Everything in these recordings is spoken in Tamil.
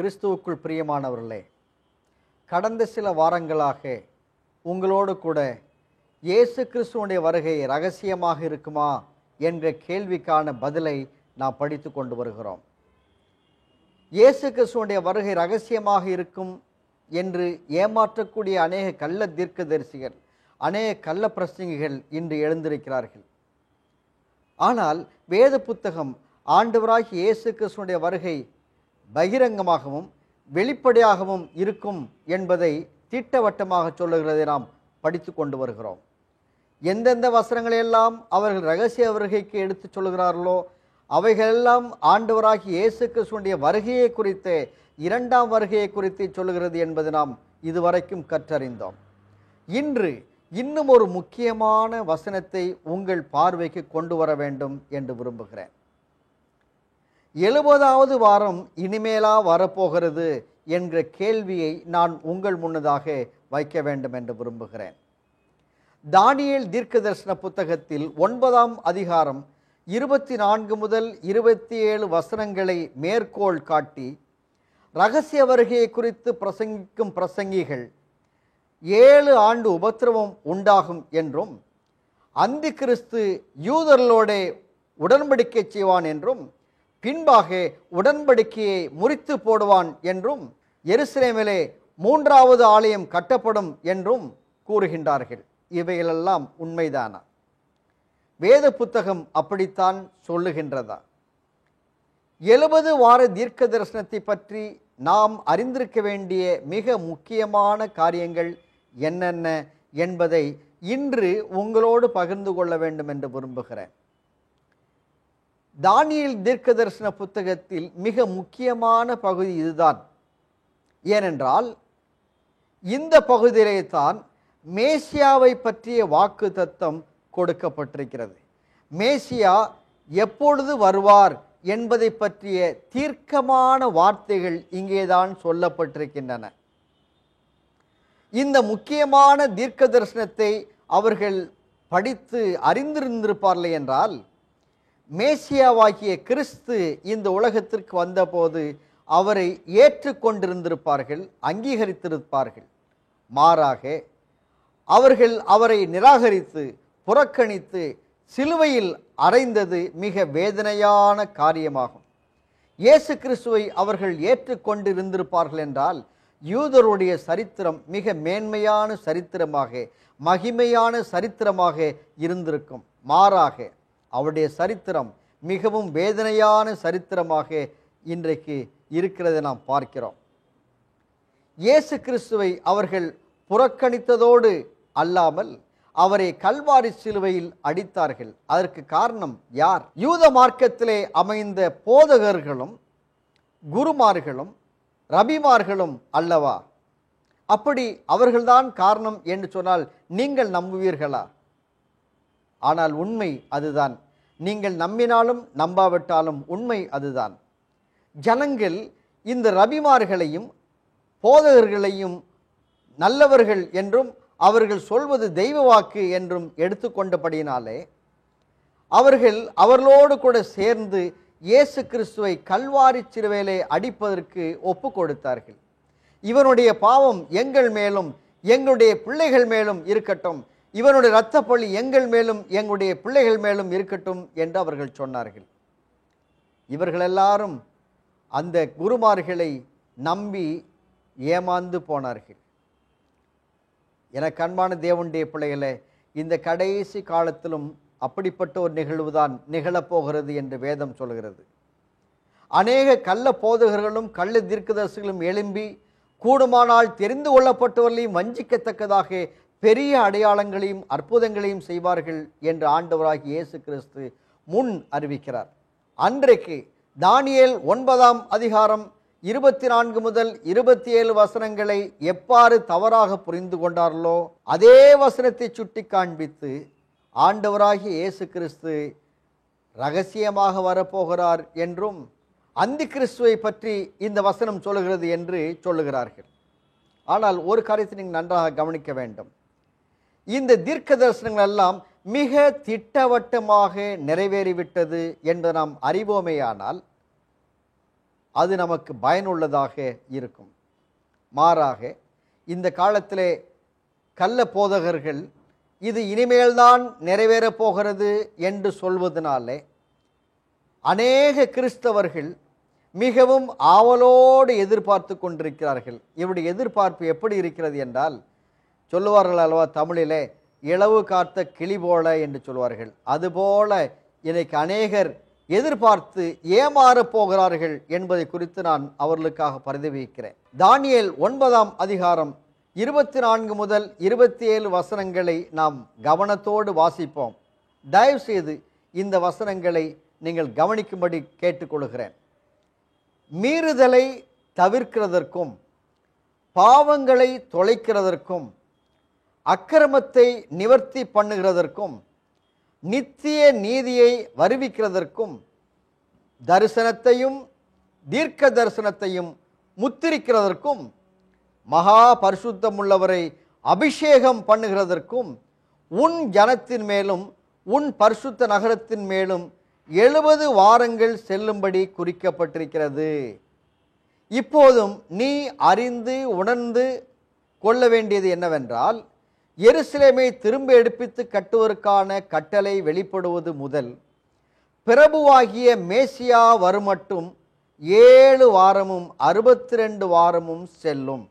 கிறிஸ்துவுக்குள் பிரியமானவர்களே, கடந்த சில வாரங்களாக உங்களோடு கூட இயேசு கிறிஸ்துவுடைய வருகை ரகசியமாக இருக்குமா என்ற கேள்விக்கான பதிலை நாம் படித்து கொண்டு வருகிறோம். இயேசு கிறிஸ்துவுடைய வருகை ரகசியமாக இருக்கும் என்று ஏமாற்றக்கூடிய அநேக கள்ள தீர்க்கதரிசிகள், அநேக கள்ள பிரசங்கிகள் இன்று எழுந்திருக்கிறார்கள். ஆனால் வேத புத்தகம் ஆண்டவராகிய இயேசு கிறிஸ்துவுடைய வருகை பகிரங்கமாகவும் வெளிப்படையாகவும் இருக்கும் என்பதை திட்டவட்டமாக சொல்லுகிறதை நாம் படித்து கொண்டு வருகிறோம். எந்தெந்த வசனங்களையெல்லாம் அவர்கள் ரகசிய வருகைக்கு எடுத்து சொல்லுகிறார்களோ அவைகளெல்லாம் ஆண்டவராகிய இயேசு கிறிஸ்துவுடைய வருகையை குறித்து, இரண்டாம் வருகையை குறித்து சொல்லுகிறது என்பது நாம் இதுவரைக்கும் கற்றறிந்தோம். இன்று இன்னும் ஒரு முக்கியமான வசனத்தை உங்கள் பார்வைக்கு கொண்டு வர வேண்டும் என்று விரும்புகிறேன். 70வது வாரம் இனிமேலா வரப்போகிறது என்ற கேள்வியை நான் உங்கள் முன்னதாக வைக்க வேண்டும் என்று விரும்புகிறேன். தானியேல் தீர்க்கதரிசன புத்தகத்தில் 9ஆம் அதிகாரம் 24 முதல் 27 வசனங்களை மேற்கோள் காட்டி இரகசிய வருகையை குறித்து பிரசங்கிக்கும் பிரசங்கிகள் 7 ஆண்டு உபத்திரவம் உண்டாகும் என்றும், அந்தி கிறிஸ்து யூதர்களோடே உடன்படிக்கை செய்வான் என்றும், பின்பாக உடன்படிக்கையை முறித்து போடுவான் என்றும், எருசலேமிலே 3வது ஆலயம் கட்டப்படும் என்றும் கூறுகின்றார்கள். இவைகளெல்லாம் உண்மைதானா? வேத புத்தகம் அப்படித்தான் சொல்லுகின்றதா? 70 வார தீர்க்க தரிசனத்தை பற்றி நாம் அறிந்திருக்க வேண்டிய மிக முக்கியமான காரியங்கள் என்னென்ன என்பதை இன்று உங்களோடு பகிர்ந்து கொள்ள வேண்டும் என்று விரும்புகிறேன். தானியேல் தீர்க்க தரிசன புத்தகத்தில் மிக முக்கியமான பகுதி இதுதான். ஏனென்றால் இந்த பகுதியிலே தான் மேசியாவை பற்றிய வாக்கு தத்தம் கொடுக்கப்பட்டிருக்கிறது. மேசியா எப்பொழுது வருவார் என்பதை பற்றிய தீர்க்கமான வார்த்தைகள் இங்கேதான் சொல்லப்பட்டிருக்கின்றன. இந்த முக்கியமான தீர்க்க தரிசனத்தை அவர்கள் படித்து அறிந்திருந்திருப்பார்கள் என்றால், மேசியாவாகிய கிறிஸ்து இந்த உலகத்திற்கு வந்தபோது அவரை ஏற்றுக்கொண்டிருந்திருப்பார்கள், அங்கீகரித்திருப்பார்கள். மாறாக அவர்கள் அவரை நிராகரித்து புறக்கணித்து சிலுவையில் அறைந்தது மிக வேதனையான காரியமாகும். இயேசு கிறிஸ்துவை அவர்கள் ஏற்றுக்கொண்டிருந்திருப்பார்கள் என்றால் யூதருடைய சரித்திரம் மிக மேன்மையான சரித்திரமாக, மகிமையான சரித்திரமாக இருந்திருக்கும். மாறாக அவருடைய சரித்திரம் மிகவும் வேதனையான சரித்திரமாக இன்றைக்கு இருக்கிறதை நாம் பார்க்கிறோம். இயேசு கிறிஸ்துவை அவர்கள் புறக்கணித்ததோடு அல்லாமல் அவரை கல்வாரி சிலுவையில் அடித்தார்கள். அதற்கு காரணம் யார்? யூத மார்க்கத்திலே அமைந்த போதகர்களும் குருமார்களும் ரபிமார்களும் அல்லவா? அப்படி அவர்கள்தான் காரணம் என்று சொன்னால் நீங்கள் நம்புவீர்களா? ஆனால் உண்மை அதுதான். நீங்கள் நம்பினாலும் நம்பாவிட்டாலும் உண்மை அதுதான். ஜனங்கள் இந்த ரபிமார்களையும் போதகர்களையும் நல்லவர்கள் என்றும் அவர்கள் சொல்வது தெய்வ வாக்கு என்றும் எடுத்துக்கொண்டபடியினாலே அவர்களோடு கூட சேர்ந்து இயேசு கிறிஸ்துவை கல்வாரி சிலுவையிலே அடிப்பதற்கு ஒப்பு கொடுத்தார்கள். இவனுடைய பாவம் எங்கள் மேலும் எங்களுடைய பிள்ளைகள் மேலும் இருக்கட்டும், இவனுடைய இரத்தப்பழி எங்கள் மேலும் எங்களுடைய பிள்ளைகள் மேலும் இருக்கட்டும் என்று அவர்கள் சொன்னார்கள். இவர்கள் எல்லாரும் அந்த குருமார்களை நம்பி ஏமாந்து போனார்கள். எனக்கு அன்பான தேவனுடைய பிள்ளைகளே, இந்த கடைசி காலத்திலும் அப்படிப்பட்ட ஒரு நிகழ்வுதான் நிகழப்போகிறது என்று வேதம் சொல்கிறது. அநேக கள்ள போதகர்களும் கள்ள தீர்க்கதரிசிகளும் எழும்பி கூடுமானால் தெரிந்து கொள்ளப்பட்டவர்களையும் வஞ்சிக்கத்தக்கதாக பெரிய அடையாளங்களையும் அற்புதங்களையும் செய்வார்கள் என்று ஆண்டவராகிய இயேசு கிறிஸ்து முன் அறிவிக்கிறார். அன்றைக்கு தானியேல் 9ஆம் அதிகாரம் 24 முதல் 27 வசனங்களை எவ்வாறு தவறாக புரிந்து கொண்டார்களோ அதே வசனத்தை சுட்டி காண்பித்து ஆண்டவராகிய இயேசு கிறிஸ்து ரகசியமாக வரப்போகிறார் என்றும், அந்தி கிறிஸ்துவை பற்றி இந்த வசனம் சொல்லுகிறது என்று சொல்லுகிறார்கள். ஆனால் ஒரு காரியத்தை நீங்கள் நன்றாக கவனிக்க வேண்டும். இந்த தீர்க்க தரிசனங்கள் எல்லாம் மிக திட்டவட்டமாக நிறைவேறிவிட்டது என்று நாம் அறிவோமேயானால் அது நமக்கு பயனுள்ளதாக இருக்கும். மாறாக இந்த காலத்திலே கள்ள போதகர்கள் இது இனிமேல்தான் நிறைவேறப் போகிறது என்று சொல்வதனாலே அநேக கிறிஸ்தவர்கள் மிகவும் ஆவலோடு எதிர்பார்த்து கொண்டிருக்கிறார்கள். இவருடைய எதிர்பார்ப்பு எப்படி இருக்கிறது என்றால், சொல்லுவார்கள் அல்லவா தமிழிலே, இளவு காத்த கிளி போல என்று சொல்வார்கள். அதுபோல இன்னைக்கு அநேகர் எதிர்பார்த்து ஏமாறப் போகிறார்கள் என்பதை குறித்து நான் அவர்களுக்காக பரிதவிக்கிறேன். தானியேல் 9ஆம் அதிகாரம் 24 முதல் 27 வசனங்களை நாம் கவனத்தோடு வாசிப்போம். தயவு செய்து இந்த வசனங்களை நீங்கள் கவனிக்கும்படி கேட்டுக்கொள்கிறேன். மீறுதலை தவிர்க்கிறதற்கும் பாவங்களை தொலைக்கிறதற்கும் அக்கிரமத்தை நிவர்த்தி பண்ணுகிறதற்கும் நித்திய நீதியை வருவிக்கிறதற்கும் தரிசனத்தையும் தீர்க்க தரிசனத்தையும் முத்திரிக்கிறதற்கும் மகா பரிசுத்தமுள்ளவரை அபிஷேகம் பண்ணுகிறதற்கும் உன் ஜனத்தின் மேலும் உன் பரிசுத்த நகரத்தின் மேலும் 70 வாரங்கள் செல்லும்படி குறிக்கப்பட்டிருக்கிறது. இப்போதும் நீ அறிந்து உணர்ந்து கொள்ள வேண்டியது என்னவென்றால், எருசலேமை திரும்ப எடுப்பித்து கட்டுவதற்கான கட்டளை வெளிப்படுவது முதல் பிரபுவாகிய மேசியா வருமட்டும் 7 வாரமும் 62 வாரமும் செல்லும்.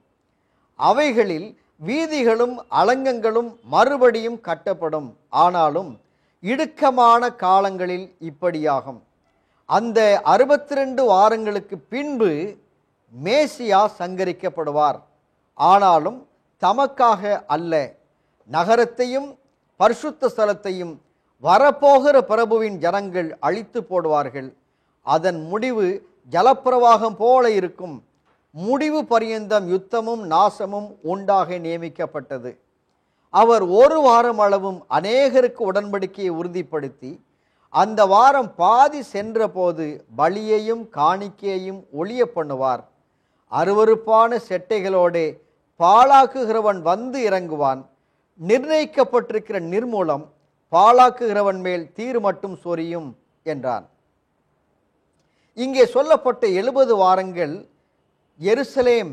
அவைகளில் வீதிகளும் அலங்கங்களும் மறுபடியும் கட்டப்படும். ஆனாலும் இடுக்கமான காலங்களில் இப்படியாகும். அந்த 62 வாரங்களுக்கு பின்பு மேசியா சங்கரிக்கப்படுவார். ஆனாலும் தமக்காக அல்ல, நகரத்தையும் பரிசுத்த ஸ்தலத்தையும் வரப்போகிற பிரபுவின் ஜனங்கள் அழித்து போடுவார்கள். அதன் முடிவு ஜலப்பிரவாகம் போல இருக்கும். முடிவு பரியந்தம் யுத்தமும் நாசமும் உண்டாக நியமிக்கப்பட்டது. அவர் 1 வாரம் அளவும் அநேகருக்கு உடன்படிக்கையை உறுதிப்படுத்தி அந்த வாரம் பாதி சென்ற போது பலியையும் காணிக்கையையும் ஒழிய பண்ணுவார். அருவருப்பான செட்டைகளோடே பாழாக்குகிறவன் வந்து இறங்குவான். நிர்ணயிக்கப்பட்டிருக்கிற நிர்மூலம் பாழாக்குகிறவன் மேல் தீர் மட்டும் சொரியும் என்றான். இங்கே சொல்லப்பட்ட 70 வாரங்கள் எருசலேம்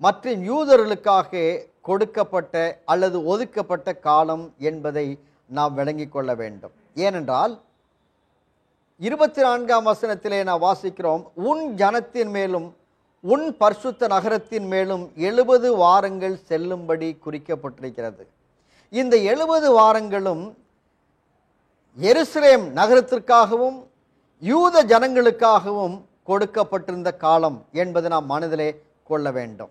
மற்றும் யூதர்களுக்காக கொடுக்கப்பட்ட அல்லது ஒதுக்கப்பட்ட காலம் என்பதை நாம் விளங்கிக் கொள்ள வேண்டும். ஏனென்றால் 24ஆம் வசனத்திலே நாம் வாசிக்கிறோம், உன் ஜனத்தின் மேலும் உன் பரிசுத்த நகரத்தின் மேலும் 70 வாரங்கள் செல்லும்படி குறிக்கப்பட்டிருக்கிறது. இந்த 70 வாரங்களும் எருசலேம் நகரத்திற்காகவும் யூத ஜனங்களுக்காகவும் கொடுக்கப்பட்டிருந்த காலம் என்பதை நாம் மனதிலே கொள்ள வேண்டும்.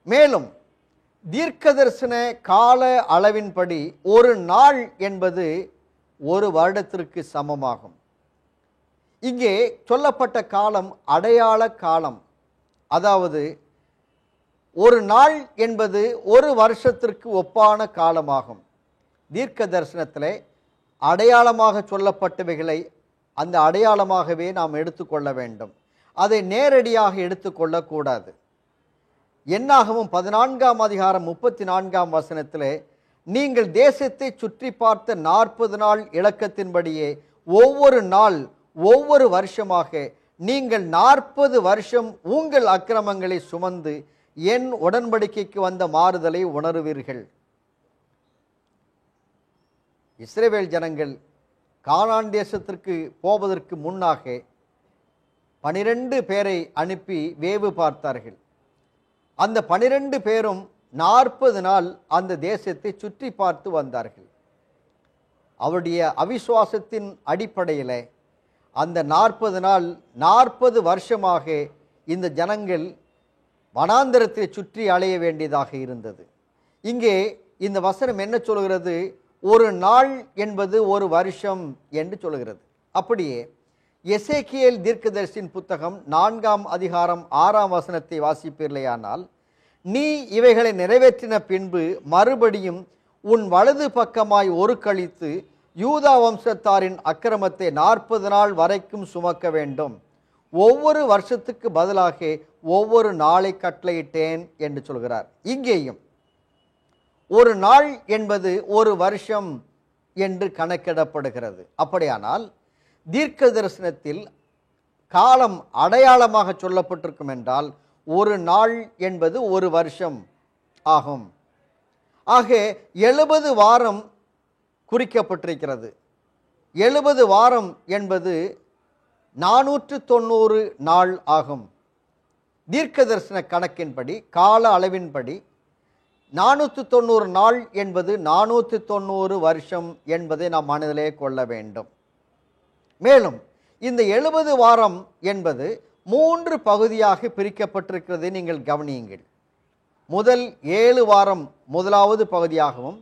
மேலும் தீர்க்கதரிசன கால அளவின்படி ஒரு நாள் என்பது 1 வருடத்திற்கு சமமாகும். இங்கே சொல்லப்பட்ட காலம் அடையாள காலம். அதாவது ஒரு நாள் என்பது 1 வருஷத்திற்கு ஒப்பான காலமாகும். தீர்க்க தரிசனத்திலே அடையாளமாக சொல்லப்பட்டவைகளை அந்த அடையாளமாகவே நாம் எடுத்துக்கொள்ள வேண்டும். அதை நேரடியாக எடுத்துக்கொள்ளக்கூடாது. என்னாகமும் 14ஆம் அதிகாரம் 34ஆம் வசனத்திலே, நீங்கள் தேசத்தை சுற்றி பார்த்த 40 நாள் இலக்கத்தின்படியே ஒவ்வொரு நாள் ஒவ்வொரு வருஷமாக நீங்கள் 40 வருஷம் உங்கள் அக்கிரமங்களை சுமந்து என் உடன்படிக்கைக்கு வந்த மாறுதலை உணருவீர்கள். இஸ்ரவேல் ஜனங்கள் கானான் தேசத்திற்கு போவதற்கு முன்னாக 12 பேரை அனுப்பி வேவு பார்த்தார்கள். அந்த 12 பேரும் 40 நாள் அந்த தேசத்தை சுற்றி பார்த்து வந்தார்கள். அவருடைய அவிசுவாசத்தின் அடிப்படையில் அந்த 40 நாள் 40 வருஷமாக இந்த ஜனங்கள் வனாந்தரத்தை சுற்றி அலைய வேண்டியதாக இருந்தது. இங்கே இந்த வசனம் என்ன சொல்கிறது? ஒரு நாள் என்பது 1 வருஷம் என்று சொல்கிறது. அப்படியே எசேக்கியேல் தீர்க்கதரிசியின் புத்தகம் 4ஆம் அதிகாரம் 6ஆம் வசனத்தை வாசிப்பீர்களேயானால், நீ இவைகளை நிறைவேற்றின பின்பு மறுபடியும் உன் வலது பக்கமாய் ஒரு கழித்து யூதா வம்சத்தாரின் அக்கிரமத்தை 40 நாள் வரைக்கும் சுமக்க வேண்டும். ஒவ்வொரு வருஷத்துக்கு பதிலாக ஒவ்வொரு நாளை கட்டளையிட்டேன் என்று சொல்கிறார். இங்கேயும் ஒரு நாள் என்பது 1 வருஷம் என்று கணக்கிடப்படுகிறது. அப்படியானால் தீர்க்க தரிசனத்தில் காலம் அடையாளமாக சொல்லப்பட்டிருக்கும் என்றால் ஒரு நாள் என்பது ஒரு வருஷம் ஆகும். ஆக 70 வாரம் குறிக்கப்பட்டிருக்கிறது. 70 வாரம் என்பது 490 நாள் ஆகும். தீர்க்க தரிசன கணக்கின்படி, கால அளவின்படி 490 நாள் என்பது 490 வருஷம் என்பதை நாம் மனதிலே கொள்ள வேண்டும். மேலும் இந்த 70 வாரம் என்பது 3 பகுதியாக பிரிக்கப்பட்டிருக்கிறதை நீங்கள் கவனியுங்கள். முதல் 7 வாரம் முதலாவது பகுதியாகவும்,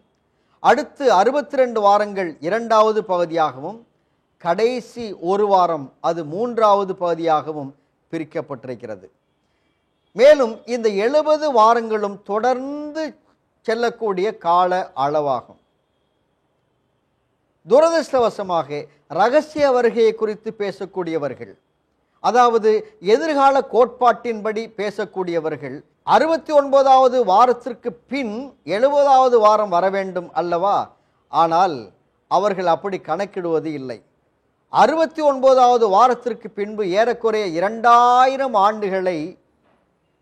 அடுத்து 62 வாரங்கள் இரண்டாவது பகுதியாகவும், கடைசி ஒரு வாரம் அது மூன்றாவது பகுதியாகவும் பிரிக்கப்பட்டிருக்கிறது. மேலும் இந்த 70 வாரங்களும் தொடர்ந்து செல்லக்கூடிய கால அளவாகும். துரதிர்ஷ்டவசமாக இரகசிய வருகையை குறித்து பேசக்கூடியவர்கள், அதாவது எதிர்கால கோட்பாட்டின்படி பேசக்கூடியவர்கள் 69வது வாரத்திற்கு பின் 70வது வாரம் வர வேண்டும் அல்லவா? ஆனால் அவர்கள் அப்படி கணக்கிடுவது இல்லை. 69வது வாரத்திற்கு பின்பு ஏறக்குறைய 2000 ஆண்டுகளை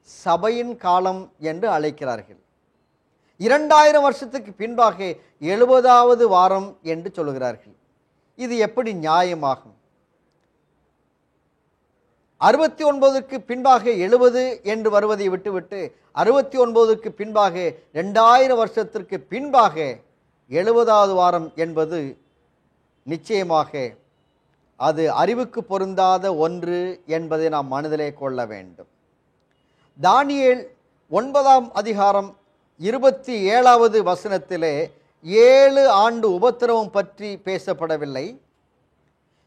சபையின் காலம் என்று அழைக்கிறார்கள். 2000 வருஷத்துக்கு பின்பாக 70வது வாரம் என்று சொல்கிறார்கள். இது எப்படி நியாயமாகும்? 69க்கு பின்பாக 70 என்று வருவதை விட்டுவிட்டு 69க்கு பின்பாக 2000 வருஷத்திற்கு பின்பாக 70வது வாரம் என்பது நிச்சயமாக அது அறிவுக்கு பொருந்தாத ஒன்று என்பதை நாம் மனதிலே கொள்ள வேண்டும். தானியேல் 9ஆம் அதிகாரம் 27வது வசனத்திலே 7 ஆண்டு உபத்திரவம் பற்றி பேசப்படவில்லை.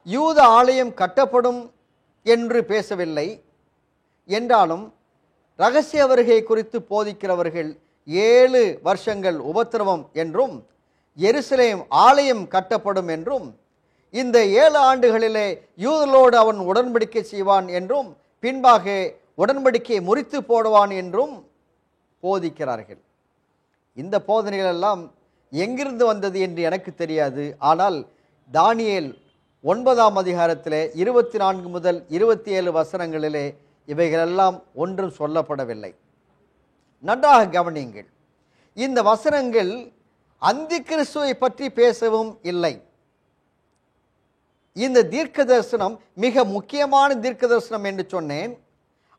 யூத ஆலயம் கட்டப்படும் என்று பேசவில்லை. என்றாலும் இரகசிய வருகை குறித்து போதிக்கிறவர்கள் 7 வருஷங்கள் உபத்திரவம் என்றும், எருசலேம் ஆலயம் கட்டப்படும் என்றும், இந்த 7 ஆண்டுகளிலே யூதர்களோடு அவன் உடன்படிக்கை செய்வான் என்றும், பின்பாக உடன்படிக்கையை முறித்து போடுவான் என்றும் போதிக்கிறார்கள். இந்த போதனைகள் எல்லாம் எங்கிருந்து வந்தது என்று எனக்கு தெரியாது. ஆனால் தானியேல் 9ஆம் அதிகாரத்திலே 24 முதல் 27 வசனங்களிலே இவைகளெல்லாம் ஒன்றும் சொல்லப்படவில்லை. நன்றாக கவனியுங்கள். இந்த வசனங்கள் அந்தி கிறிஸ்துவை பற்றி பேசவும் இல்லை. இந்த தீர்க்க தரிசனம் மிக முக்கியமான தீர்க்க தரிசனம் என்று சொன்னேன்.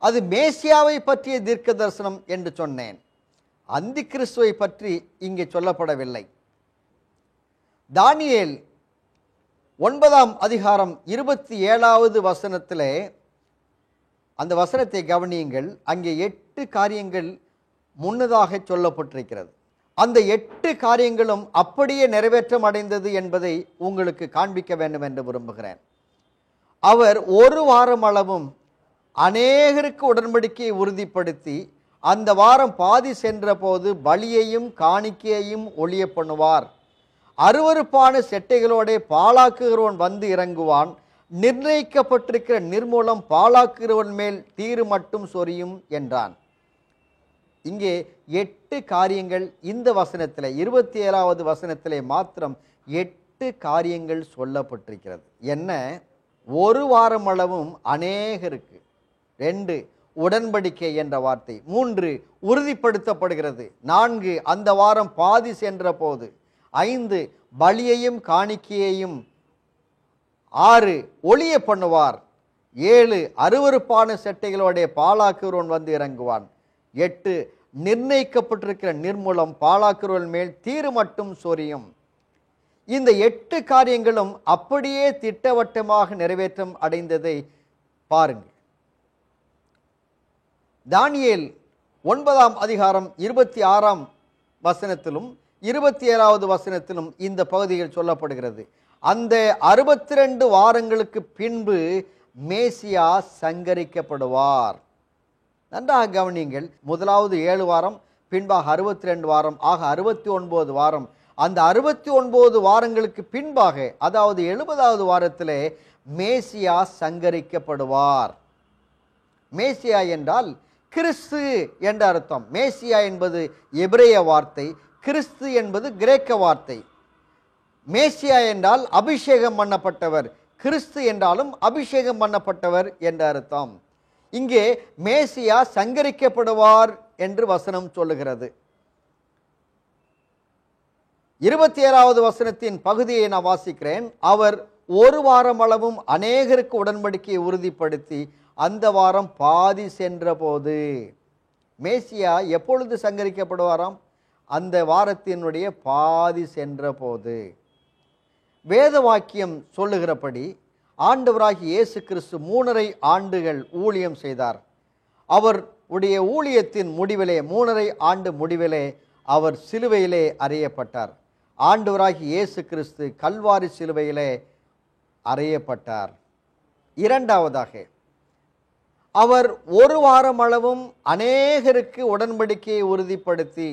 அது மேசியாவை பற்றிய தீர்க்க தரிசனம் என்று சொன்னேன். அந்தி கிறிஸ்துவை பற்றி இங்கே சொல்லப்படவில்லை. தானியேல் 9ஆம் அதிகாரம் 27வது வசனத்திலே அந்த வசனத்தை கவனியுங்கள். அங்கே 8 காரியங்கள் முன்னதாக சொல்லப்பட்டிருக்கிறது. அந்த 8 காரியங்களும் அப்படியே நிறைவேற்றம் அடைந்தது என்பதை உங்களுக்கு காண்பிக்க வேண்டும் என்று விரும்புகிறேன். அவர் ஒரு வாரம் அளவும் அநேகருக்கு உடன்படிக்கையை உறுதிப்படுத்தி அந்த வாரம் பாதி சென்ற போது பலியையும் காணிக்கையையும் ஒழிய பண்ணுவார். அருவருப்பான செட்டைகளோட பாழாக்குகிறவன் வந்து இறங்குவான். நிர்ணயிக்கப்பட்டிருக்கிற நிர்மூலம் பாழாக்குகிறவன் மேல் தீரு மட்டும் சொரியும் என்றான். இங்கே 8 காரியங்கள் இந்த வசனத்தில் 27வது வசனத்திலே மாத்திரம் 8 காரியங்கள் சொல்லப்பட்டிருக்கிறது. என்ன? ஒரு வாரம் அளவும் அநேகருக்கு. 2 உடன்படிக்கை என்ற வார்த்தை. 3 உறுதிப்படுத்தப்படுகிறது. 4 அந்த வாரம் பாதி சென்ற போது. 5 பலியையும் காணிக்கையையும். 6 ஒளிய பண்ணுவார். 7 அருவருப்பான செட்டைகளோட பாழாக்குறவன் வந்து இறங்குவான். 8 நிர்ணயிக்கப்பட்டிருக்கிற நிர்மூலம் பாழாக்குறவன் மேல் தீரு மட்டும் சொரியும். இந்த 8 காரியங்களும் அப்படியே திட்டவட்டமாக நிறைவேற்றம் அடைந்ததை பாருங்கள். தானியேல் 9ஆம் அதிகாரம் 26ஆம் வசனத்திலும் 27வது வசனத்திலும் இந்த பகுதியில் சொல்லப்படுகிறது. அந்த 62 வாரங்களுக்கு பின்பு மேசியா சங்கரிக்கப்படுவார். நன்றாக கவனியுங்கள். முதலாவது 7 வாரம், பின்பாக 62 வாரம், ஆக 69 வாரம். அந்த 69 வாரங்களுக்கு பின்பாக, அதாவது 70வது வாரத்திலே மேசியா சங்கரிக்கப்படுவார். மேசியா என்றால் கிறிஸ்து என்ற அர்த்தம். மேசியா என்பது எபிரேய வார்த்தை, கிறிஸ்து என்பது கிரேக்க வார்த்தை. மேசியா என்றால் அபிஷேகம் பண்ணப்பட்டவர், கிறிஸ்து என்றாலும் அபிஷேகம் பண்ணப்பட்டவர் என்ற அர்த்தம். இங்கே மேசியா சங்கரிக்கப்படுவார் என்று வசனம் சொல்லுகிறது. 27வது வசனத்தின் பகுதியை நான் வாசிக்கிறேன். அவர் ஒரு வாரம் அளவும் அநேகருக்கு உடன்படிக்கையை உறுதிப்படுத்தி அந்த வாரம் பாதி சென்ற போது. மேசியா எப்பொழுது சங்கரிக்கப்படுவாராம்? அந்த வாரத்தினுடைய பாதி சென்ற போது. வேத வாக்கியம் சொல்லுகிறபடி ஆண்டவராகிய இயேசு கிறிஸ்து 3.5 ஆண்டுகள் ஊழியம் செய்தார். அவருடைய ஊழியத்தின் முடிவிலே 3.5 ஆண்டு முடிவிலே அவர் சிலுவையிலே அறையப்பட்டார். ஆண்டவராகிய இயேசு கிறிஸ்து கல்வாரி சிலுவையிலே அறையப்பட்டார். இரண்டாவதாக, அவர் ஒரு வாரம் அளவும் அநேகருக்கு உடன்படிக்கையை உறுதிப்படுத்தி,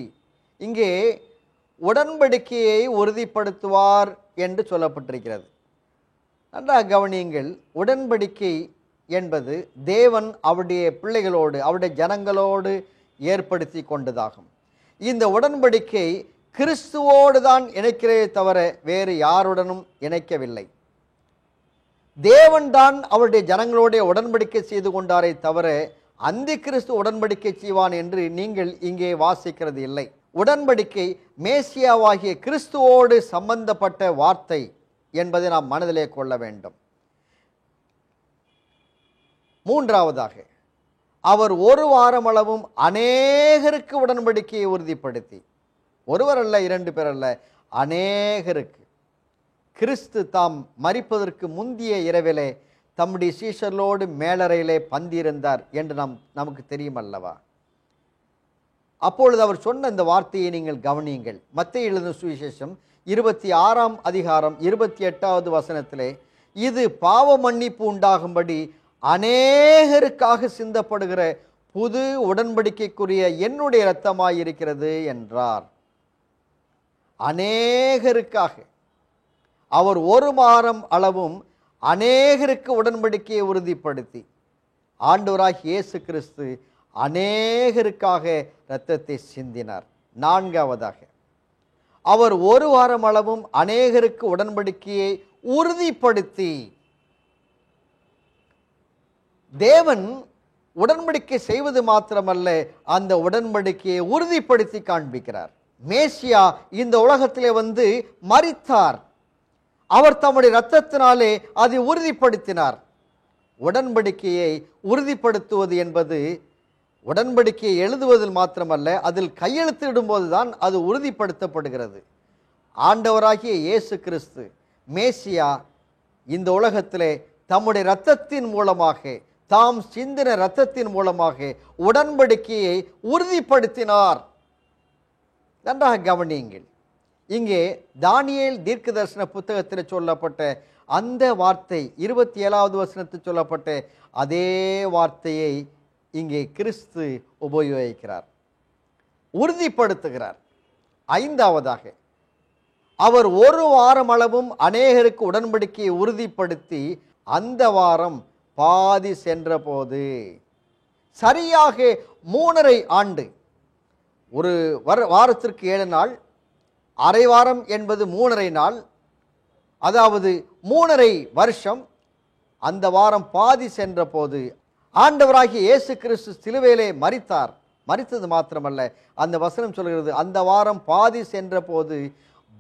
இங்கே உடன்படிக்கையை உறுதிப்படுத்துவார் என்று சொல்லப்பட்டிருக்கிறது. நன்றாக கவனியுங்கள். உடன்படிக்கை என்பது தேவன் அவருடைய பிள்ளைகளோடு, அவருடைய ஜனங்களோடு ஏற்படுத்தி கொண்டதாகும். இந்த உடன்படிக்கை கிறிஸ்துவோடு தான் இணைக்கிறதே தவிர வேறு யாருடனும் இணைக்கவில்லை. தேவன் தான் அவருடைய ஜனங்களோட உடன்படிக்கை செய்து கொண்டாரே தவிர அந்தி கிறிஸ்து உடன்படிக்கை செய்வான் என்று நீங்கள் இங்கே வாசிக்கிறது இல்லை. உடன்படிக்கை மேசியாவாகிய கிறிஸ்துவோடு சம்பந்தப்பட்ட வார்த்தை என்பதை நாம் மனதிலே கொள்ள வேண்டும். மூன்றாவதாக, அவர் ஒரு வாரம் அளவும் அநேகருக்கு உடன்படிக்கையை உறுதிப்படுத்தி, ஒருவர் அல்ல, 2 பேர் அல்ல, அநேகருக்கு. கிறிஸ்து தாம் மரிப்பதற்கு முந்திய இரவிலே தம்முடைய சீஷர்களோடு மேலறையிலே பந்தியிருந்தார் என்று நமக்கு தெரியும் அல்லவா? அப்பொழுது அவர் சொன்ன இந்த வார்த்தையை நீங்கள் கவனியுங்கள். மத்தேயு எழுதின சுவிசேஷம் 26ஆம் அதிகாரம் 28வது வசனத்திலே, இது பாவ மன்னிப்பு உண்டாகும்படி அநேகருக்காக சிந்தப்படுகிற புது உடன்படிக்கைக்குரிய என்னுடைய இரத்தமாயிருக்கிறது என்றார். அநேகருக்காக அவர் ஒரு வாரம் அளவும் அநேகருக்கு உடன்படிக்கையை உறுதிப்படுத்தி, ஆண்டவராகிய இயேசு கிறிஸ்து அநேகருக்காக இரத்தத்தை சிந்தினார். நான்காவதாக, அவர் ஒரு வாரம் அளவும் அநேகருக்கு உடன்படிக்கையை உறுதிப்படுத்தி, தேவன் உடன்படிக்கை செய்வது மாத்திரமல்ல, அந்த உடன்படிக்கையை உறுதிப்படுத்தி காண்பிக்கிறார். மேசியா இந்த உலகத்திலே வந்து மரித்தார். அவர் தம்முடைய இரத்தத்தினாலே அதை உறுதிப்படுத்தினார். உடன்படிக்கையை உறுதிப்படுத்துவது என்பது உடன்படிக்கையை எழுதுவதில் மாத்திரமல்ல, அதில் கையெழுத்திடும்போது தான் அது உறுதிப்படுத்தப்படுகிறது. ஆண்டவராகிய இயேசு கிறிஸ்து மேசியா இந்த உலகத்திலே தம்முடைய இரத்தத்தின் மூலமாக, தாம் சிந்தின இரத்தத்தின் மூலமாக உடன்படிக்கையை உறுதிப்படுத்தினார். நன்றாக கவனியுங்கள். இங்கே தானியேல் தீர்க்கதரிசன புத்தகத்தில் சொல்லப்பட்ட அந்த வார்த்தை 27வது வசனத்தில் சொல்லப்பட்ட அதே வார்த்தையை இங்கே கிறிஸ்து உபயோகிக்கிறார், உறுதிப்படுத்துகிறார். ஐந்தாவதாக, அவர் ஒரு வாரம் அளவும் அநேகருக்கு உடன்படிக்கையை உறுதிப்படுத்தி அந்த வாரம் பாதி சென்ற போது. சரியாக 3.5 ஆண்டு. ஒரு வாரத்திற்கு 7 நாள், அரை வாரம் என்பது 3.5 நாள், அதாவது 3.5 வருஷம். அந்த வாரம் பாதி சென்ற போது ஆண்டவராகிய இயேசு கிறிஸ்து சிலுவையிலே மரித்தார். மரித்தது மாத்திரமல்ல, அந்த வசனம் சொல்கிறது, அந்த வாரம் பாதி சென்ற போது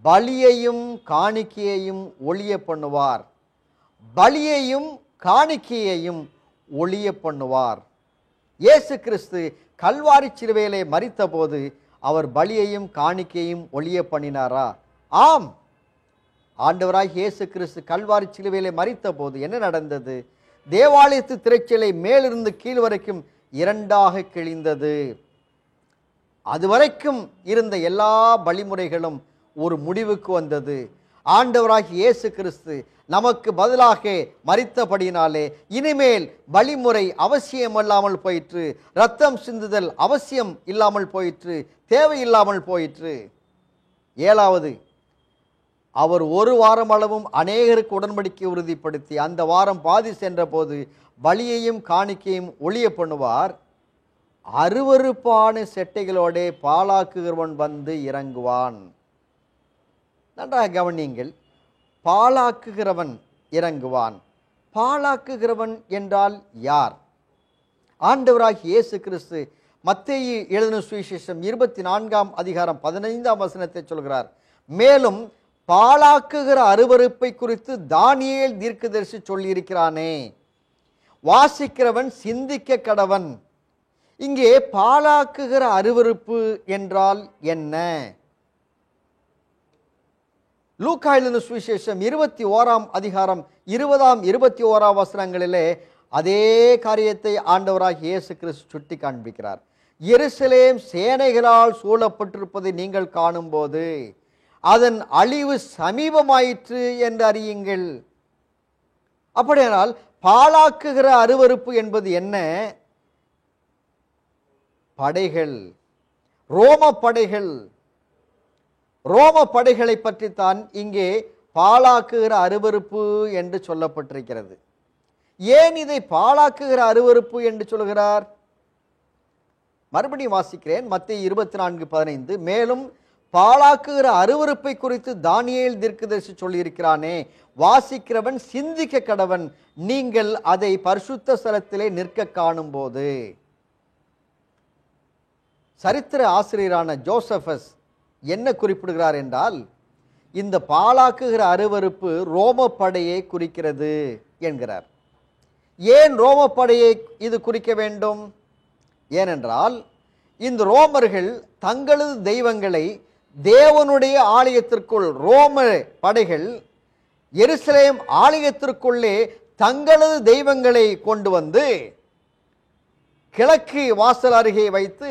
பலியையும் காணிக்கையையும் ஒழிய பண்ணுவார். பலியையும் காணிக்கையையும் ஒழிய பண்ணுவார். இயேசு கிறிஸ்து கல்வாரி சிலுவையிலே மரித்த போது அவர் பலியையும் காணிக்கையும் ஒழிய பண்ணினாரா? ஆம். ஆண்டவராகிய இயேசு கிறிஸ்து கல்வாரி சிலுவையிலே மரித்த போது என்ன நடந்தது? தேவாலயத்து திரைச்சலை மேலிருந்து கீழ் வரைக்கும் 2ஆக கிழிந்தது. அதுவரைக்கும் இருந்த எல்லா வழிமுறைகளும் ஒரு முடிவுக்கு வந்தது. ஆண்டவராகிய இயேசு கிறிஸ்து நமக்கு பதிலாக மரித்தபடியினாலே இனிமேல் வழிமுறை அவசியமல்லாமல் போயிற்று, இரத்தம் சிந்துதல் அவசியம் இல்லாமல் போயிற்று, தேவையில்லாமல் போயிற்று. 7வது, அவர் ஒரு வாரம் அளவும் அநேகருக்கு உடன்படிக்கை உறுதிப்படுத்தி அந்த வாரம் பாதி சென்ற போது பலியையும் காணிக்கையும் ஒழிய பண்ணுவார். அருவருப்பான செட்டைகளோட பாலாக்குகிறவன் வந்து இறங்குவான். நன்றாக கவனியுங்கள். பாலாக்குகிறவன் இறங்குவான். பாழாக்குகிறவன் என்றால் யார்? ஆண்டவராகிய இயேசு கிறிஸ்து மத்தேயு எழுதின சுவிசேஷம் 24ஆம் அதிகாரம் 15ஆம் வசனத்தை சொல்கிறார். மேலும் பாழாக்குகிற அருவருப்பை குறித்து தானியேல் தீர்க்கதரிசி சொல்லியிருக்கிறானே, வாசிக்கிறவன் சிந்திக்க கடவன். இங்கே பாழாக்குகிற அருவருப்பு என்றால் என்ன? லூக்கா எழுதின சுவிசேஷம் 21ஆம் அதிகாரம் 20ஆம் 21ஆம் வசனங்களிலே அதே காரியத்தை ஆண்டவராகிய இயேசு கிறிஸ்து சுட்டி காண்பிக்கிறார். எருசலேம் சேனைகளால் சூழப்பட்டிருப்பதை நீங்கள் காணும்போது அதன் அழிவு சமீபமாயிற்று என்று அறியுங்கள். அப்படியானால் பாழாக்குகிற அருவருப்பு என்பது என்ன? படைகள், ரோம படைகள். ரோம படைகளை பற்றித்தான் இங்கே பாழாக்குகிற அருவருப்பு என்று சொல்லப்பட்டிருக்கிறது. ஏன் இதை பாழாக்குகிற அருவருப்பு என்று சொல்கிறார்? மறுபடியும் வாசிக்கிறேன். மத்தேயு 24:15. மேலும் பாழாக்குகிற அருவருப்பை குறித்து தானியேல் தீர்க்கதரிசி சொல்லியிருக்கிறானே, வாசிக்கிறவன் சிந்திக்க கடவன். நீங்கள் அதை பரிசுத்த ஸ்தலத்திலே நிற்க காணும் போது. சரித்திர ஆசிரியரான ஜோசபஸ் என்ன குறிப்பிடுகிறார் என்றால், இந்த பாழாக்குகிற அருவருப்பு ரோம படையை குறிக்கிறது என்கிறார். ஏன் ரோம படையை இது குறிக்க வேண்டும்? ஏனென்றால் இந்த ரோமர்கள் தங்களது தெய்வங்களை தேவனுடைய ஆலயத்திற்குள், ரோம படைகள் எருசலேம் ஆலயத்திற்குள்ளே தங்களது தெய்வங்களை கொண்டு வந்து கிழக்கு வாசல் அருகே வைத்து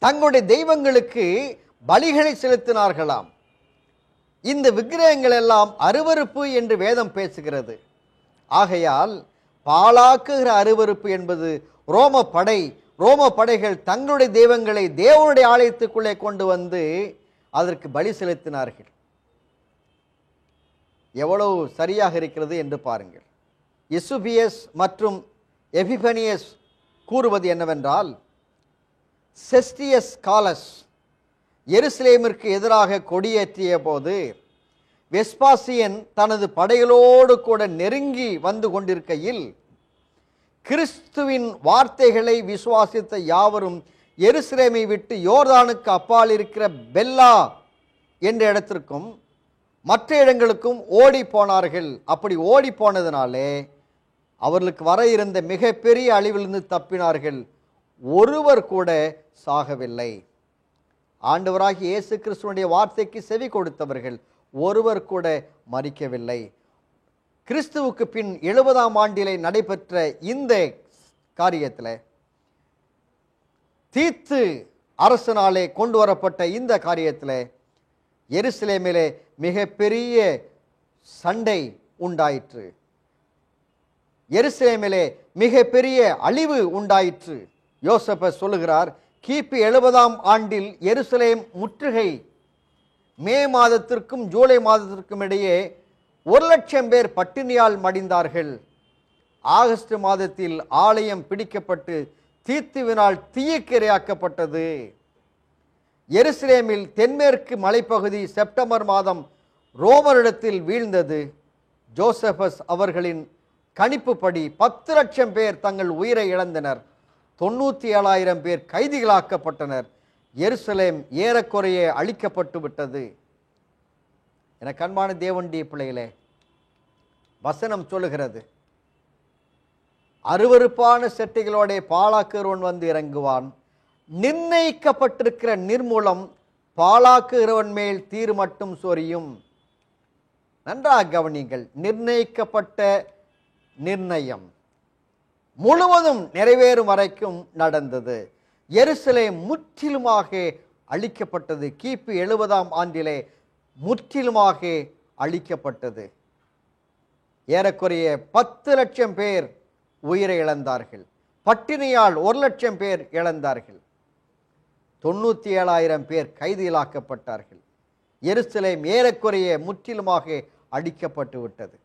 தங்களுடைய தெய்வங்களுக்கு பலிகளை செலுத்தினார்களாம். இந்த விக்கிரகங்கள் எல்லாம் அருவருப்பு என்று வேதம் பேசுகிறது. ஆகையால் பாழாக்குகிற அருவருப்பு என்பது ரோம படைகள் தங்களுடைய தெய்வங்களை தேவனுடைய ஆலயத்துக்குள்ளே கொண்டு வந்து அதற்கு பலி செலுத்தினார்கள். எவ்வளவு சரியாக இருக்கிறது என்று பாருங்கள். எசுபியஸ் மற்றும் எபிபனியஸ் கூறுவது என்னவென்றால், செஸ்டியஸ் காலஸ் எருசலேமிற்கு எதிராக கொடியேற்றிய போது வெஸ்பாசியன் தனது படைகளோடு கூட நெருங்கி வந்து கொண்டிருக்கையில் கிறிஸ்துவின் வார்த்தைகளை விசுவாசித்த யாவரும் எருசலேமை விட்டு யோர்தானுக்கு அப்பால் இருக்கிற பெல்லா என்ற இடத்திற்கும் மற்ற இடங்களுக்கும் ஓடி போனார்கள். அப்படி ஓடி போனதினாலே அவர்களுக்கு வர இருந்த மிகப்பெரிய அழிவிலிருந்து தப்பினார்கள். ஒருவர் கூட சாகவில்லை. ஆண்டவராகிய இயேசு கிறிஸ்துவினுடைய வார்த்தைக்கு செவி கொடுத்தவர்கள் ஒருவர் கூட மரிக்கவில்லை. கிறிஸ்துவுக்கு பின் 70ஆம் ஆண்டிலே நடைபெற்ற இந்த காரியத்தில், தீத்து அரசனாலே கொண்டு வரப்பட்ட இந்த காரியத்தில் எருசலேமிலே மிகப்பெரிய சண்டை உண்டாயிற்று. எருசலேமிலே மிகப்பெரிய அழிவு உண்டாயிற்று. யோசபஸ் சொல்லுகிறார், கிபி 70ஆம் ஆண்டில் எருசலேம் முற்றுகை. மே மாதத்திற்கும் ஜூலை மாதத்திற்கும் இடையே 1,00,000 பேர் பட்டினியால் மடிந்தார்கள். ஆகஸ்ட் மாதத்தில் ஆலயம் பிடிக்கப்பட்டு தீத்துவினால் தீயக்கிரையாக்கப்பட்டது. எருசலேமில் தென்மேற்கு மலைப்பகுதி செப்டம்பர் மாதம் ரோமரிடத்தில் வீழ்ந்தது. ஜோசபஸ் அவர்களின் கணிப்புப்படி 10,00,000 பேர் தங்கள் உயிரை இழந்தனர். 97,000 பேர் கைதிகளாக்கப்பட்டனர். எருசலேம் ஏறக்குறைய அழிக்கப்பட்டு விட்டது. என கண்பான தேவனுடைய பிள்ளைகளே, வசனம் சொல்லுகிறது, அருவருப்பான செட்டைகளோட பாழாக்குகிறவன் வந்து இறங்குவான். நிர்ணயிக்கப்பட்டிருக்கிற நிர்மூலம் பாழாக்குகிறவன் மேல் தீர் மட்டும் சொரியும். நன்றாக கவனிங்கள். நிர்ணயிக்கப்பட்ட நிர்ணயம் முழுவதும் நிறைவேறும் வரைக்கும் நடந்தது. எருசலேம் முற்றிலுமாக அழிக்கப்பட்டது. கிபி 70ஆம் ஆண்டிலே முற்றிலுமாக அழிக்கப்பட்டது. ஏறக்குறைய 10,00,000 பேர் உயிரை இழந்தார்கள். பட்டினியால் 1,00,000 பேர் இழந்தார்கள். 97,000 பேர் கைதிகளாக்கப்பட்டார்கள். எருசலேம் ஏறக்குறைய முற்றிலுமாக அழிக்கப்பட்டு விட்டது.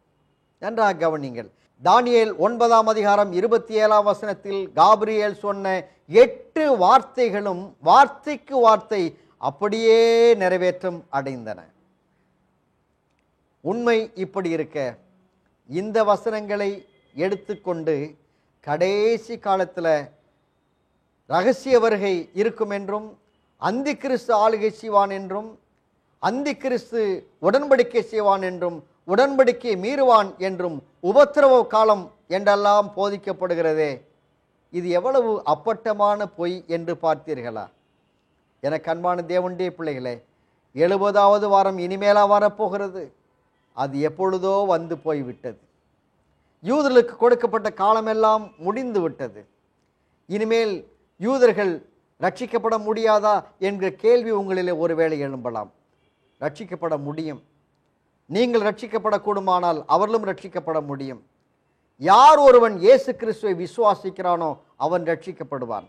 நன்றாக கவனிங்கள். தானியேல் 9ஆம் அதிகாரம் 27ஆம் வசனத்தில் காபிரியேல் சொன்ன 8 வார்த்தைகளும் வார்த்தைக்கு வார்த்தை அப்படியே நிறைவேற்றம் அடைந்தன. உண்மை இப்படி இருக்க, இந்த வசனங்களை எடுத்துக்கொண்டு கடைசி காலத்தில் இரகசிய வருகை இருக்கும் என்றும், அந்தி கிறிஸ்து ஆளுகை செய்வான் என்றும், அந்தி கிறிஸ்து உடன்படிக்கை செய்வான் என்றும், உடன்படிக்கை மீறுவான் என்றும், உபத்திரவ காலம் என்றெல்லாம் போதிக்கப்படுகிறதே, இது எவ்வளவு அப்பட்டமான பொய் என்று பார்த்தீர்களா? எனக்கு அன்பான தேவனுடைய பிள்ளைகளே, 70வது வாரம் இனிமேலா வரப்போகிறது? அது எப்பொழுதோ வந்து போய்விட்டது. யூதர்களுக்கு கொடுக்கப்பட்ட காலமெல்லாம் முடிந்து விட்டது. இனிமேல் யூதர்கள் ரட்சிக்கப்பட முடியாதா என்கிற கேள்வி உங்களிலே ஒருவேளை எழும்பலாம். ரட்சிக்கப்பட முடியும். நீங்கள் ரட்சிக்கப்படக்கூடுமானால் அவர்களும் ரட்சிக்கப்பட முடியும். யார் ஒருவன் இயேசு கிறிஸ்துவை விசுவாசிக்கிறானோ அவன் ரட்சிக்கப்படுவான்.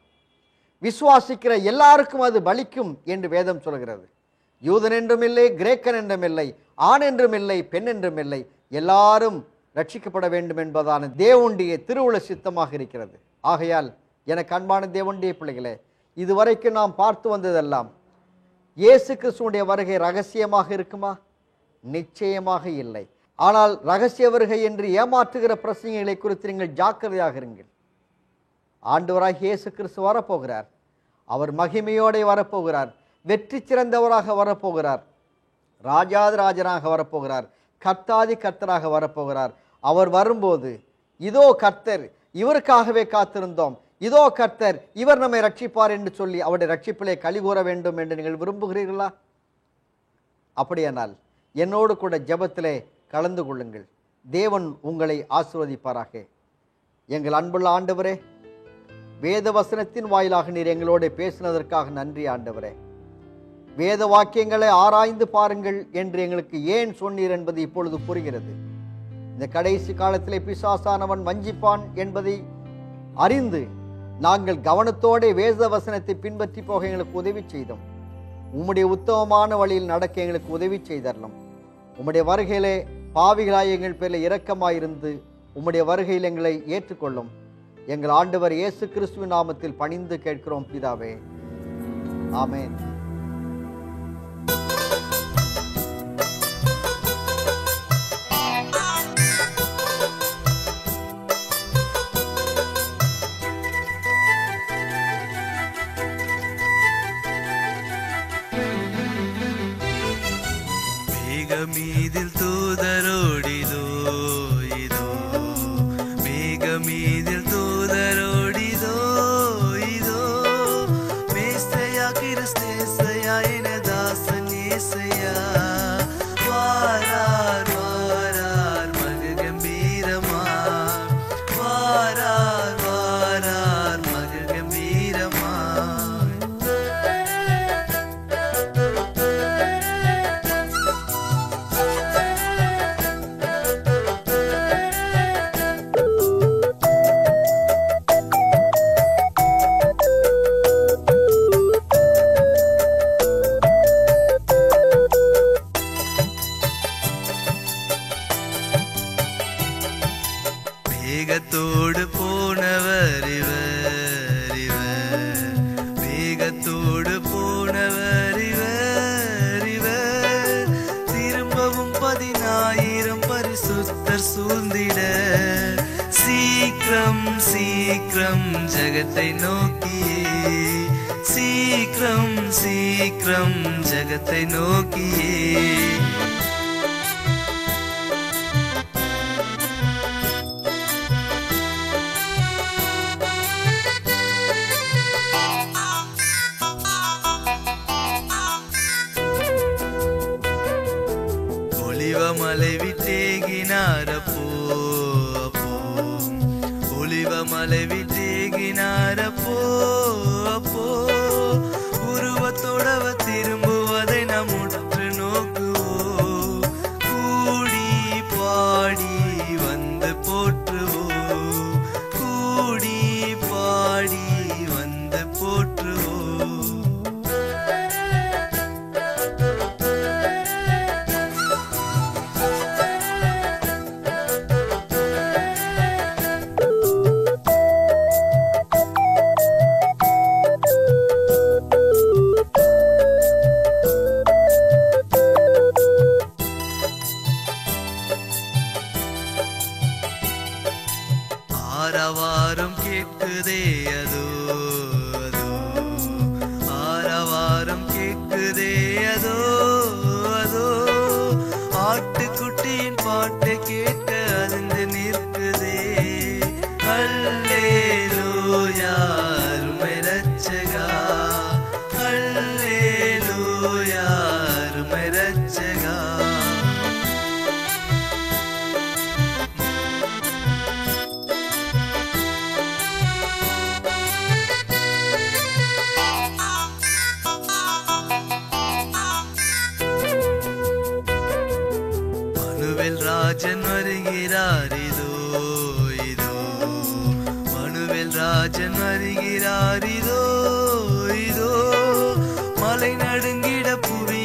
விசுவாசிக்கிற எல்லாருக்கும் அது பலிக்கும் என்று வேதம் சொல்கிறது. யூதன் என்றும் இல்லை, கிரேக்கன் என்றும் இல்லை, ஆண் என்றும் இல்லை, பெண் என்றும் இல்லை, எல்லாரும் ரட்சிக்கப்பட வேண்டும் என்பதான தேவனுடைய திருவுள சித்தமாக இருக்கிறது. ஆகையால் எனக்கு அன்பான தேவனுடைய பிள்ளைகளே, இதுவரைக்கும் நாம் பார்த்து வந்ததெல்லாம் இயேசு கிறிஸ்துவுடைய வருகை ரகசியமாக இருக்குமா? நிச்சயமாக இல்லை. ஆனால் ரகசிய வருகை என்று ஏமாற்றுகிற பிரசங்களை குறித்து நீங்கள் ஜாக்கிரதையாக இருங்கள். ஆண்டவராக இயேசு கிறிஸ்து வரப்போகிறார். அவர் மகிமையோடு வரப்போகிறார். வெற்றி சிறந்தவராக வரப்போகிறார். ராஜாதி ராஜனாக வரப்போகிறார். கர்த்தாதி கர்த்தராக வரப்போகிறார். அவர் வரும்போது, இதோ கர்த்தர், இவருக்காகவே காத்திருந்தோம், இதோ கர்த்தர், இவர் நம்மை ரட்சிப்பார் என்று சொல்லி அவருடைய ரட்சிப்பிலே களி கூற வேண்டும் என்று நீங்கள் விரும்புகிறீர்களா? அப்படியானால் என்னோடு கூட ஜெபத்திலே கலந்து கொள்ளுங்கள். தேவன் உங்களை ஆசீர்வதிப்பாராக. எங்கள் அன்புள்ள ஆண்டவரே, வேத வசனத்தின் வாயிலாக நீர் எங்களோடு பேசினதற்காக நன்றி ஆண்டவரே. வேத வாக்கியங்களை ஆராய்ந்து பாருங்கள் என்று எங்களுக்கு ஏன் சொன்னீர் என்பது இப்பொழுது புரிகிறது. இந்த கடைசி காலத்திலே பிசாசானவன் வஞ்சிப்பான் என்பதை அறிந்து நாங்கள் கவனத்தோடு வேத வசனத்தை பின்பற்றி போக எங்களுக்கு உதவி செய்தோம். உம்முடைய உத்தமமான வழியில் நடக்க எங்களுக்கு உதவி செய்தரலாம். உம்முடைய வருகையிலே பாவிகளாய் எங்கள் பேரில் இரக்கமாயிருந்து உம்முடைய வருகையில் எங்களை ஏற்றுக்கொள்ளும். எங்கள் ஆண்டவர் இயேசு கிறிஸ்துவின் நாமத்தில் பணிந்து கேட்கிறோம் பிதாவே, ஆமென். மேகமீதில் தூதரோடிதோ இதோ, மேகமீதில் தூதரோடிதோ இதோ, மேஸ்தயா கிறிஸ்தேசயா என தாசன் ஏசையா, வாரார் வாரார் மக கம்பீரமா, வாரார் வாரார் மக கம்பீரமா. மேகத்தோடு போனவர் இவர் இவர், மேகத்தோடு போனவர் இவர் இவர், திரும்பவும் 10,000 பரிசுத்தர் சூழ்ந்திட, சீக்கிரம் சீக்கிரம் ஜகத்தை நோக்கியே, சீக்கிரம் சீக்கிரம் ஜகத்தை நோக்கியே. ஒலிவமலை விட்டேகினாரப்போ அப்போ, ஒலிவமலை விட்டேகினாரப்போ அப்போ, உருவத்தோடவ திரும்புவதை நாம் உற்று நோக்குவோம், கூடி பாடி வந்து போற்றுவோம், கூடி பாடி வந்து போற்றுவோம். ரட்சகா. மனுவேல் ராஜன் வருகிறார் இதோ இதோ, மனுவேல் ராஜன் வருகிறார் இதோ இதோ, மலை நடுங்கிட புவி